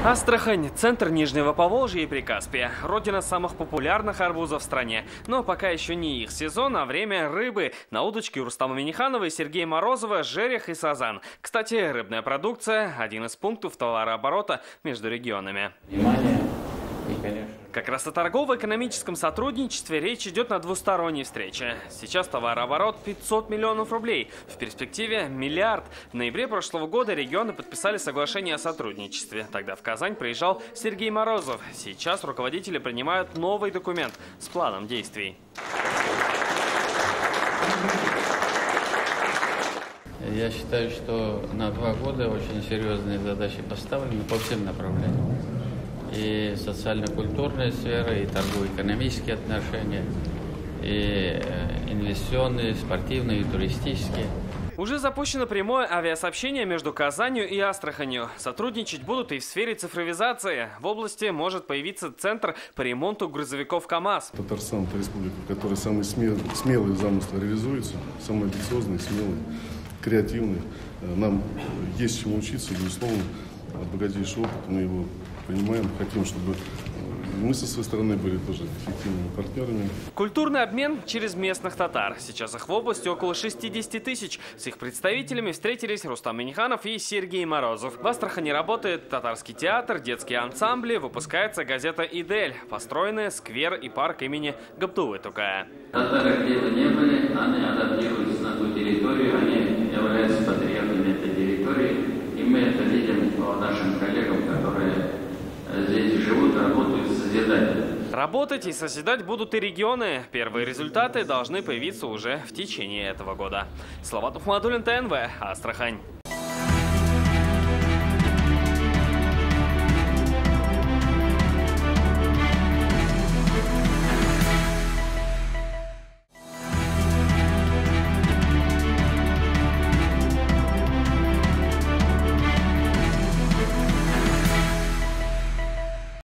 Астрахань – центр Нижнего Поволжья и Прикаспия, родина самых популярных арбузов в стране. Но пока еще не их сезон, а время рыбы. На удочке у Рустама Минниханова и Сергея Морозова жерех и сазан. Кстати, рыбная продукция – один из пунктов товарооборота между регионами. Внимание. И, конечно... Как раз о торгово-экономическом сотрудничестве речь идет на двусторонней встрече. Сейчас товарооборот 500 миллионов рублей. В перспективе – 1 миллиард. В ноябре прошлого года регионы подписали соглашение о сотрудничестве. Тогда в Казань приезжал Сергей Морозов. Сейчас руководители принимают новый документ с планом действий. Я считаю, что на 2 года очень серьезные задачи поставлены по всем направлениям. И социально-культурная сфера, и торгово-экономические отношения, и инвестиционные, спортивные, и туристические. Уже запущено прямое авиасообщение между Казанью и Астраханью. Сотрудничать будут и в сфере цифровизации. В области может появиться центр по ремонту грузовиков КАМАЗ. Татарстан – это республика, в которой самые смелые замыслы реализуются, самые амбициозные, смелые, креативные. Нам есть чему учиться, безусловно, богатейший опыт, мы его понимаем, хотим, чтобы мы со своей стороны были тоже эффективными партнерами. Культурный обмен через местных татар. Сейчас их в области около 60 тысяч. С их представителями встретились Рустам Минниханов и Сергей Морозов. В Астрахани работает татарский театр, детские ансамбли, выпускается газета «Идель», построены сквер и парк имени Габдуллы Тукая. Татары где-то не были, они адаптируются на ту территорию, они являются патриотами этой территории. И мы это видим по нашим коллегам, которые здесь живут, работают, созидают. Работать и созидать будут и регионы. Первые результаты должны появиться уже в течение этого года. Салават Ухмадуллин, ТНВ, Астрахань.